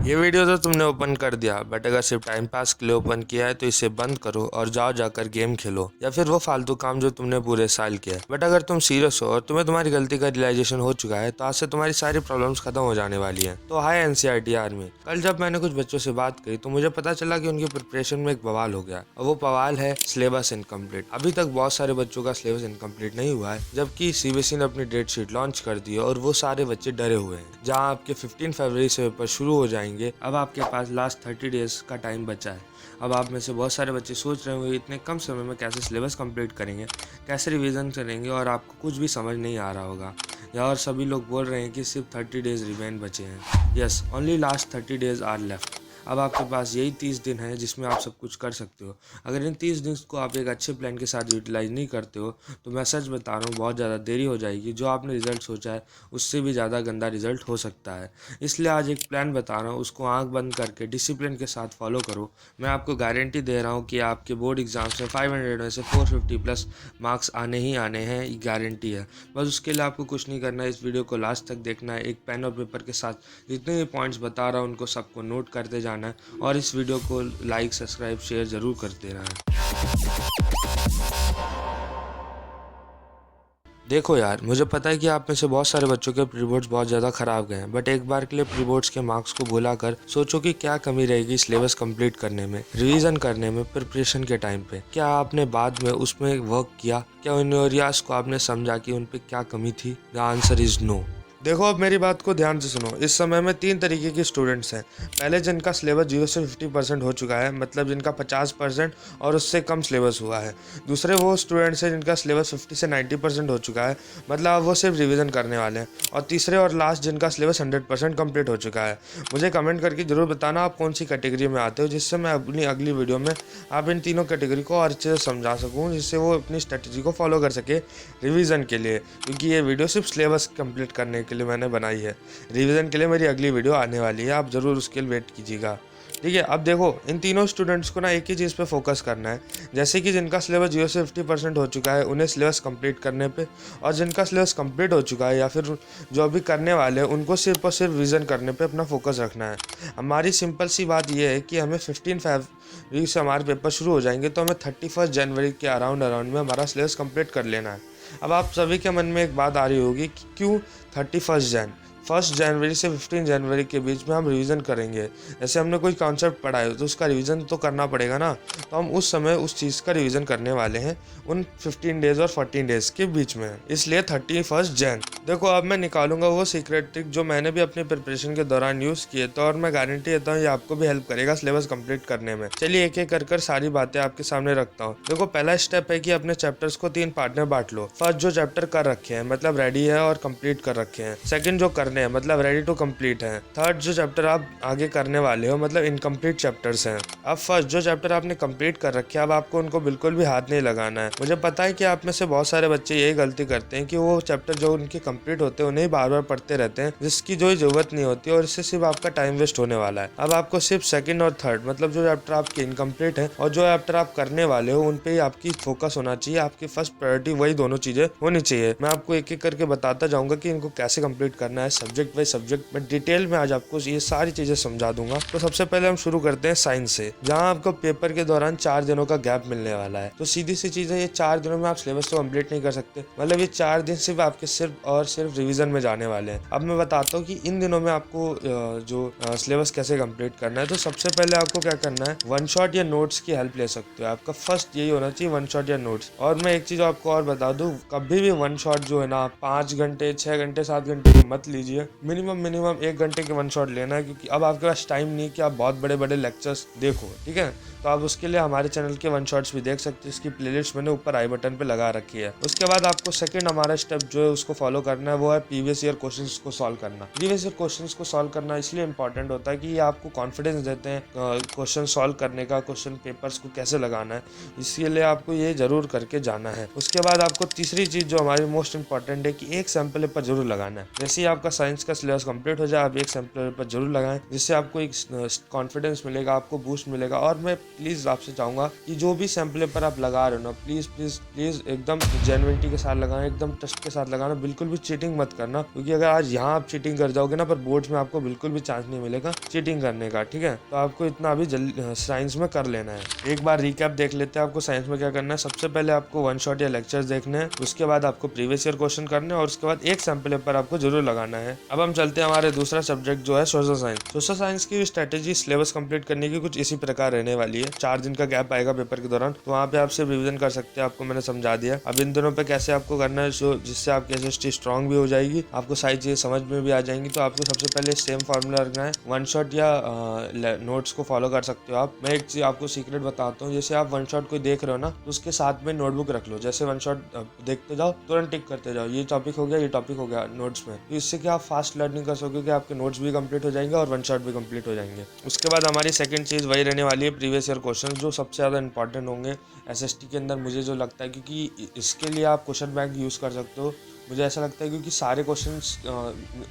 ये वीडियो तो तुमने ओपन कर दिया, बट अगर सिर्फ टाइम पास के लिए ओपन किया है तो इसे बंद करो और जाओ जाकर गेम खेलो या फिर वो फालतू काम जो तुमने पूरे साल किया है। बट अगर तुम सीरियस हो और तुम्हें तुम्हारी गलती का रियलाइजेशन हो चुका है तो आज से तुम्हारी सारी प्रॉब्लम्स खत्म हो जाने वाली हैं। तो हाय एनसीईआरटी आर्मी, कल जब मैंने कुछ बच्चों से बात करी तो मुझे पता चला कि उनकी प्रिपरेशन में एक बवाल हो गया और वो बवाल है सिलेबस इनकम्प्लीट। अभी तक बहुत सारे बच्चों का सिलेबस इनकम्प्लीट नहीं हुआ है, जबकि सीबीएसई ने अपनी डेट शीट लॉन्च कर दी है और वो सारे बच्चे डरे हुए हैं। जहाँ आपके 15 फरवरी से पेपर शुरू हो जाएंगे, अब आपके पास लास्ट 30 डेज का टाइम बचा है। अब आप में से बहुत सारे बच्चे सोच रहे होंगे इतने कम समय में कैसे सिलेबस कंप्लीट करेंगे, कैसे रिवीजन करेंगे, और आपको कुछ भी समझ नहीं आ रहा होगा। या और सभी लोग बोल रहे हैं कि सिर्फ 30 डेज रिमेन बचे हैं। Yes, only last 30 days are left. अब आपके पास यही 30 दिन है जिसमें आप सब कुछ कर सकते हो। अगर इन 30 दिन को आप एक अच्छे प्लान के साथ यूटिलाइज नहीं करते हो तो मैं सच बता रहा हूँ, बहुत ज़्यादा देरी हो जाएगी। जो आपने रिजल्ट सोचा है उससे भी ज़्यादा गंदा रिजल्ट हो सकता है। इसलिए आज एक प्लान बता रहा हूँ, उसको आंख बंद करके डिसिप्लिन के साथ फॉलो करो। मैं आपको गारंटी दे रहा हूँ कि आपके बोर्ड एग्जाम्स में 500 में से 450 प्लस मार्क्स आने ही आने हैं, ये गारंटी है। बस उसके लिए आपको कुछ नहीं करना है, इस वीडियो को लास्ट तक देखना है। एक पेन और पेपर के साथ जितने भी पॉइंट्स बता रहा हूँ उनको सबको नोट करते जाना है और इस वीडियो को लाइक, सब्सक्राइब, शेयर जरूर कर देना है। देखो यार, मुझे पता है कि आप में से बहुत सारे बच्चों के प्री बोर्ड्स बहुत ज़्यादा खराब गए हैं, बट एक बार के लिए प्री बोर्ड्स के मार्क्स को भुलाकर सोचो कि क्या कमी रहेगी सिलेबस कंप्लीट करने में, रिवीजन करने में, प्रिपरेशन के टाइम पे। क्या आपने बाद में उसमें वर्क किया? क्या उन एरियाज को आपने समझा कि उन पे क्या कमी थी? The answer is no. देखो, अब मेरी बात को ध्यान से सुनो। इस समय में 3 तरीके के स्टूडेंट्स हैं। पहले जिनका सिलेबस 0 से 50% हो चुका है, मतलब जिनका 50% और उससे कम सिलेबस हुआ है। दूसरे वो स्टूडेंट्स हैं जिनका सिलेबस 50 से 90% हो चुका है, मतलब वो सिर्फ रिवीजन करने वाले हैं। और तीसरे और लास्ट जिनका सिलेबस 100% कंप्लीट हो चुका है। मुझे कमेंट करके जरूर बताना आप कौन सी कैटेगरी में आते हो, जिससे मैं अपनी अगली वीडियो में आप इन तीनों कैटेगरी को और अच्छे से समझा सकूँ, जिससे वो अपनी स्ट्रेटजी को फॉलो कर सके रिवीजन के लिए। क्योंकि ये वीडियो सिर्फ सिलेबस कंप्लीट करने के लिए मैंने बनाई है। रिवीजन के लिए मेरी अगली वीडियो आने वाली है, आप ज़रूर उसके लिए वेट कीजिएगा। ठीक है, अब देखो, इन तीनों स्टूडेंट्स को ना एक ही चीज़ पे फोकस करना है। जैसे कि जिनका सिलेबस 0 से 50% हो चुका है, उन्हें सिलेबस कंप्लीट करने पे, और जिनका सिलेबस कंप्लीट हो चुका है या फिर जो अभी करने वाले हैं, उनको सिर्फ और सिर्फ रिवीजन करने पे अपना फोकस रखना है। हमारी सिंपल सी बात यह है कि हमें 15 फरवरी से हमारे पेपर शुरू हो जाएंगे, तो हमें 31 जनवरी के अराउंड में हमारा सिलेबस कंप्लीट कर लेना है। अब आप सभी के मन में एक बात आ रही होगी कि क्यों 1 जनवरी से 15 जनवरी के बीच में हम रिवीजन करेंगे? जैसे हमने कोई कॉन्सेप्ट पढ़ा है तो उसका रिवीजन तो करना पड़ेगा ना। तो हम उस समय उस चीज़ का रिवीजन करने वाले हैं उन 15 डेज और 14 डेज के बीच में, इसलिए 31 जन। देखो, अब मैं निकालूंगा वो सीक्रेट ट्रिक जो मैंने भी अपनी प्रिपरेशन के दौरान यूज़ किए, तो और मैं गारंटी देता हूँ ये आपको भी हेल्प करेगा सिलेबस कंप्लीट करने में। चलिए एक एक कर सारी बातें आपके सामने रखता हूँ। देखो, पहला स्टेप है कि अपने चैप्टर्स को 3 पार्ट में बांट लो। फर्स्ट, जो चैप्टर कर रखे हैं, मतलब रेडी है और कंप्लीट कर रखे हैं। सेकंड, जो करने हैं, मतलब रेडी टू कंप्लीट है। थर्ड, जो चैप्टर आप आगे करने वाले हो, मतलब इनकम्प्लीट चैप्टर्स हैं। अब फर्स्ट, जो चैप्टर आपने कंप्लीट कर रखे हैं, अब आपको उनको बिल्कुल भी हाथ नहीं लगाना है। मुझे पता है कि आप में से बहुत सारे बच्चे यही गलती करते हैं कि वो चैप्टर जो उनके कंप्लीट होते हैं उन्हें बार बार पढ़ते रहते हैं, जिसकी जो जरूरत नहीं होती, और इससे सिर्फ आपका टाइम वेस्ट होने वाला है। अब आपको सिर्फ सेकंड और थर्ड, मतलब जो चैप्टर आपके इनकम्प्लीट है और जो चैप्टर आप करने वाले हो, उन पे ही आपकी फोकस होना चाहिए। आपकी फर्स्ट प्रायोरिटी वही दोनों चीजें होनी चाहिए। मैं आपको एक एक करके बताता जाऊंगा कि इनको कैसे कंप्लीट करना है, सब्जेक्ट वाइज सब्जेक्ट में डिटेल में आज आपको ये सारी चीजें समझा दूंगा। तो सबसे पहले हम शुरू करते हैं साइंस से, जहां आपको पेपर के दौरान 4 दिनों का गैप मिलने वाला है। तो सीधी सी चीज है, ये 4 दिनों में आप सिलेबस तो कंप्लीट नहीं कर सकते, मतलब ये 4 दिन सिर्फ आपके सिर्फ और सिर्फ रिवीजन में जाने वाले हैं। अब मैं बताता हूँ कि इन दिनों में आपको जो सिलेबस कैसे कंप्लीट करना है। तो सबसे पहले आपको क्या करना है, वन शॉट या नोट्स की हेल्प ले सकते हो। आपका फर्स्ट यही होना चाहिए, वन शॉट या नोट्स। और मैं एक चीज आपको और बता दूं, कभी भी वन शॉट जो है ना 5 घंटे, 6 घंटे, 7 घंटे की मत लीजिए। मिनिमम 1 घंटे के वन शॉट लेना है, क्योंकि अब आपके पास टाइम नहीं कि आप बहुत बड़े बड़े लेक्चर्स देखो। ठीक है, तो आप उसके लिए हमारे चैनल के वन शॉट्स भी देख सकते हैं। इसकी प्लेलिस्ट मैंने ऊपर आई बटन पे लगा रखी है। उसके बाद आपको सेकंड हमारा स्टेप जो है उसको फॉलो करना है, वो है प्रीवियस ईयर क्वेश्चंस को सॉल्व करना। प्रीवियस ईयर क्वेश्चंस को सॉल्व करना इसलिए इंपॉर्टेंट होता है कि ये आपको कॉन्फिडेंस देते हैं क्वेश्चन सॉल्व करने का, क्वेश्चन पेपर्स को कैसे लगाना है। इसलिए आपको ये जरूर करके जाना है। उसके बाद आपको तीसरी चीज जो हमारी मोस्ट इंपॉर्टेंट है कि एक सैंपल पेपर जरूर लगाना है। जैसे ही आपका साइंस का सिलेबस कंप्लीट हो जाए, आप एक सैम्पल पेपर जरूर लगाएं, जिससे आपको एक कॉन्फिडेंस मिलेगा, आपको बूस्ट मिलेगा। और मैं प्लीज आपसे चाहूंगा कि जो भी सैम्पल पेपर आप लगा रहे हो ना, प्लीज प्लीज प्लीज एकदम जेन्युइनिटी के साथ लगाना, एकदम ट्रस्ट के साथ लगाना, बिल्कुल भी चीटिंग मत करना, क्योंकि अगर आज यहाँ आप चीटिंग कर जाओगे ना, पर बोर्ड्स में आपको बिल्कुल भी चांस नहीं मिलेगा चीटिंग करने का, ठीक है। तो आपको इतना अभी जल्दी साइंस में कर लेना है। एक बार रिकैप देख लेते हैं आपको साइंस में क्या करना है। सबसे पहले आपको वन शॉट या लेक्चर्स देखने हैं, उसके बाद आपको प्रीवियस ईयर क्वेश्चन करने हैं, और उसके बाद एक सैम्पल पेपर आपको जरूर लगाना है। अब हम चलते हैं हमारे दूसरा सब्जेक्ट जो है सोशल साइंस। सोशल साइंस की स्ट्रेटेजी सिलेबस कंप्लीट करने की कुछ इसी प्रकार रहने वाली है। 4 दिन का गैप आएगा पेपर के दौरान, तो वहाँ पे आप सिर्फ रिविजन कर सकते हैं, आपको मैंने समझा दिया। अब इन दिनों पे कैसे आपको करना है, जिससे आपकी एसएसटी स्ट्रांग भी हो जाएगी, आपको सारी चीजें समझ में भी आ जाएंगी। तो आपको सबसे पहले सेम फार्मूला रखना है, वन शॉट या नोट्स को फॉलो कर सकते हो आप। मैं एक चीज आपको सीक्रेट बताता हूँ, जैसे आप वन शॉट को देख रहे हो ना, तो उसके साथ में नोटबुक रख लो। जैसे वन शॉट देखते जाओ, तुरंत टिक करते जाओ, ये टॉपिक हो गया, ये टॉपिक हो गया नोट्स में। तो इससे क्या आप फास्ट लर्निंग कर सकोगे, आपके नोट्स भी कंप्लीट हो जाएंगे और वन शॉट भी कंप्लीट हो जाएंगे। उसके बाद हमारी सेकंड चीज वही रहने वाली है, प्रीवियस ईयर क्वेश्चन, जो सबसे ज्यादा इंपॉर्टेंट होंगे एसएसटी के अंदर, मुझे जो लगता है, क्योंकि इसके लिए आप क्वेश्चन बैंक यूज कर सकते हो। मुझे ऐसा लगता है क्योंकि सारे क्वेश्चंस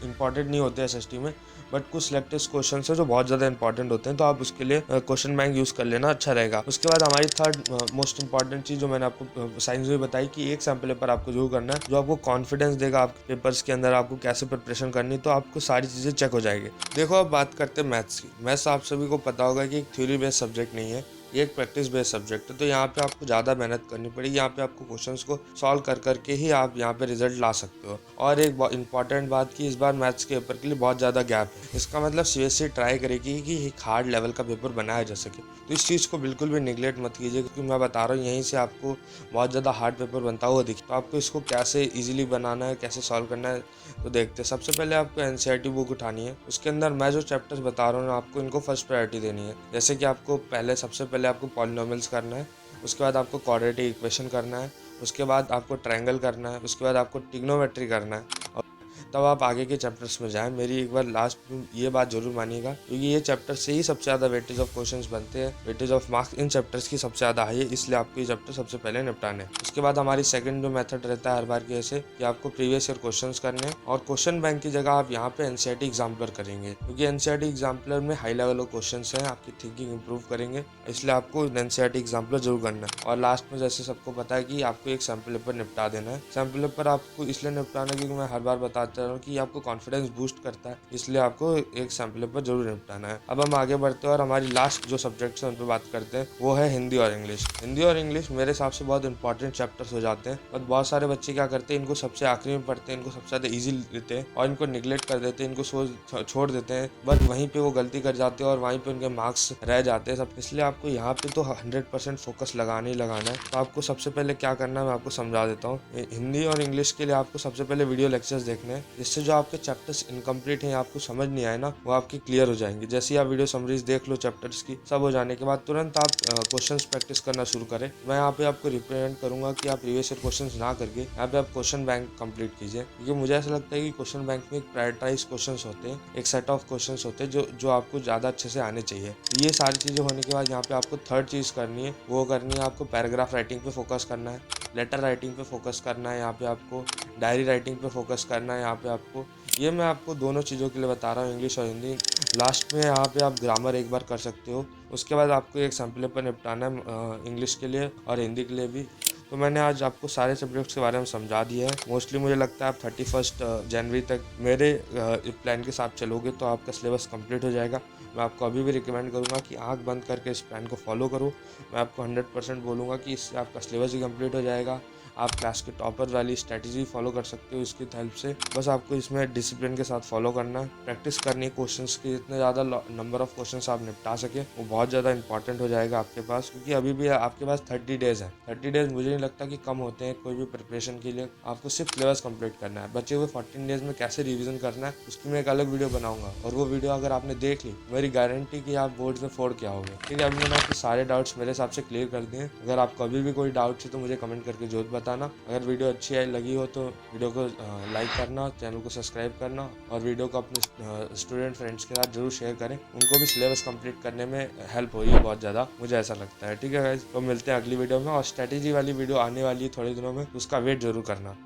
इंपॉर्टेंट नहीं होते एसएसटी में, बट कुछ सिलेक्टेड क्वेश्चंस है जो बहुत ज़्यादा इंपॉर्टेंट होते हैं, तो आप उसके लिए क्वेश्चन बैंक यूज़ कर लेना, अच्छा रहेगा। उसके बाद हमारी थर्ड मोस्ट इंपॉर्टेंट चीज़ जो मैंने आपको साइंस में बताई, कि एक सैम्पल पेपर आपको जरूर करना है, जो आपको कॉन्फिडेंस देगा आपके पेपर्स के अंदर, आपको कैसे प्रिपरेशन करनी, तो आपको सारी चीज़ें चेक हो जाएगी। देखो अब बात करते हैं मैथ्स की। मैथ्स आप सभी को पता होगा कि एक थ्योरी बेस्ड सब्जेक्ट नहीं है, ये एक प्रैक्टिस बेस्ड सब्जेक्ट है। तो यहाँ पे आपको ज़्यादा मेहनत करनी पड़ेगी, यहाँ पे आपको क्वेश्चंस को सॉल्व कर करके ही आप यहाँ पे रिजल्ट ला सकते हो। और एक इंपॉर्टेंट बात की, इस बार मैथ्स के पेपर के लिए बहुत ज़्यादा गैप है। इसका मतलब सीबीएसई ट्राई करेगी कि एक हार्ड लेवल का पेपर बनाया जा सके, तो इस चीज़ को बिल्कुल भी निगलेक्ट मत कीजिए, क्योंकि मैं बता रहा हूँ यहीं से आपको बहुत ज़्यादा हार्ड पेपर बनता हुआ दिखे। तो आपको इसको कैसे ईजिली बनाना है, कैसे सॉल्व करना है, तो देखते हैं। सबसे पहले आपको एनसीईआरटी बुक उठानी है, उसके अंदर मैं जो चैप्टर्स बता रहा हूँ आपको इनको फर्स्ट प्रायोरिटी देनी है। जैसे कि आपको सबसे पहले आपको पॉलिनोमियल्स करना है, उसके बाद आपको क्वाड्रेटिक इक्वेशन करना है, उसके बाद आपको ट्रायंगल करना है, उसके बाद आपको ट्रिग्नोमेट्री करना है, और तब आप आगे के चैप्टर्स में जाएं। मेरी एक बार लास्ट में ये बात जरूर मानिएगा, क्योंकि ये चैप्टर से ही सबसे ज़्यादा वेटेज ऑफ क्वेश्चंस बनते हैं, weightage of marks in chapters की सबसे ज़्यादा हाई है, इसलिए आपको ये चैप्टर सबसे पहले निपटाने हैं। उसके बाद हमारी सेकंड जो मेथड रहता है हर बार के ऐसे, कि आपको प्रीवियस ईयर क्वेश्चंस करने हैं, और क्वेश्चन बैंक की जगह आप यहाँ पे एनसीईआरटी एग्जाम्पलर करेंगे, क्योंकि एनसीईआरटी एग्जाम्पलर में हाई लेवल ऑफ क्वेश्चन हैं, आपकी थिंकिंग इंप्रूव करेंगे, इसलिए आपको एनसीईआरटी एग्जाम्पलर जरूर करना है। और लास्ट में जैसे सबको पता है कि आपको एक सैम्पल पेपर निपटा देना है। सैम्पल पेपर आपको इसलिए निपटाना है क्योंकि मैं हर बार बताता हूँ कि आपको कॉन्फिडेंस बूस्ट करता है, इसलिए आपको एक सैम्पल पेपर जरूर निपटाना है। अब हम आगे बढ़ते हैं और हमारी लास्ट जो सब्जेक्ट्स हैं उन पर बात करते हैं, वो है हिंदी और इंग्लिश। हिंदी और इंग्लिश मेरे हिसाब से बहुत इंपॉर्टेंट चैप्टर्स हो जाते हैं, और बहुत सारे बच्चे क्या करते हैं, इनको सबसे आखिरी में पढ़ते हैं, इनको सबसे ज़्यादा ईजी लेते हैं और इनको निगलेक्ट कर देते हैं, इनको छोड़ देते हैं, बट वहीं पे वो गलती कर जाते हैं और वहीं पे उनके मार्क्स रह जाते हैं सब। इसलिए आपको यहाँ पे तो 100% फोकस लगाना ही लगाना है। तो आपको सबसे पहले क्या करना है मैं आपको समझा देता हूँ। हिंदी और इंग्लिश के लिए आपको सबसे पहले वीडियो लेक्चर्स देखने हैं, जिससे जो आपके चैप्टर्स इनकम्प्लीट हैं, आपको समझ नहीं आए ना, वो आपकी क्लियर हो जाएंगे। जैसे आप वीडियो समरीज देख लो चैप्टर्स की, सब हो जाने के बाद तुरंत आप क्वेश्चंस प्रैक्टिस करना शुरू करें। मैं यहाँ पे आपको रिप्रेजेंट करूंगा कि आप प्रीवियस ईयर क्वेश्चंस ना करके यहाँ पे आप क्वेश्चन बैंक कंप्लीट कीजिए, क्योंकि मुझे ऐसा लगता है कि क्वेश्चन बैंक में एक प्रायोरिटाइज क्वेश्चंस होते हैं, एक सेट ऑफ क्वेश्चंस होते हैं जो आपको ज़्यादा अच्छे से आने चाहिए। ये सारी चीज़ें होने के बाद यहाँ पे आपको थर्ड चीज़ करनी है, वो करनी है आपको पैराग्राफ राइटिंग पे फोकस करना है, लेटर राइटिंग पे फोकस करना है, यहाँ पे आपको डायरी राइटिंग पे फोकस करना है। यहाँ पे आपको ये मैं आपको दोनों चीज़ों के लिए बता रहा हूँ, इंग्लिश और हिंदी। लास्ट में यहाँ पे आप ग्रामर एक बार कर सकते हो, उसके बाद आपको एक सैम्पल पेपर निपटाना है इंग्लिश के लिए और हिंदी के लिए भी। तो मैंने आज आपको सारे सब्जेक्ट्स के बारे में समझा दिया है। मोस्टली मुझे लगता है आप 31 जनवरी तक मेरे प्लान के साथ चलोगे तो आपका सिलेबस कंप्लीट हो जाएगा। मैं आपको अभी भी रिकमेंड करूँगा कि आंख बंद करके इस प्लान को फॉलो करो। मैं आपको 100% बोलूँगा कि इससे आपका सिलेबस भी कंप्लीट हो जाएगा। आप क्लास के टॉपर वाली स्ट्रैटेजी फॉलो कर सकते हो इसकी हेल्प से। बस आपको इसमें डिसिप्लिन के साथ फॉलो करना है, प्रैक्टिस करनी है क्वेश्चंस की, जितने ज़्यादा नंबर ऑफ क्वेश्चंस आप निपटा सके वो बहुत ज़्यादा इंपॉर्टेंट हो जाएगा आपके पास, क्योंकि अभी भी आपके पास 30 डेज है। 30 डेज मुझे नहीं लगता कि कम होते हैं कोई भी प्रिपरेशन के लिए। आपको सिर्फ सिलेबस कंप्लीट करना है। बचे हुए 14 डेज में कैसे रिविजन करना है उसकी मैं एक अलग वीडियो बनाऊंगा, और वो वीडियो अगर आपने देख ली मेरी गारंटी कि आप बोर्ड में फोड़ के आओगे। ठीक है, अभी मैंने आपके सारे डाउट्स मेरे हिसाब से क्लियर कर दिए। अगर आपको अभी भी कोई डाउट है तो मुझे कमेंट करके जरूर बताना। अगर वीडियो अच्छी लगी हो तो वीडियो को लाइक करना, चैनल को सब्सक्राइब करना, और वीडियो को अपने स्टूडेंट फ्रेंड्स के साथ जरूर शेयर करें। उनको भी सिलेबस कंप्लीट करने में हेल्प होगी बहुत ज़्यादा, मुझे ऐसा लगता है। ठीक है गाइस, तो मिलते हैं अगली वीडियो में, और स्ट्रैटेजी वाली वीडियो आने वाली है थोड़े दिनों में, उसका वेट जरूर करना।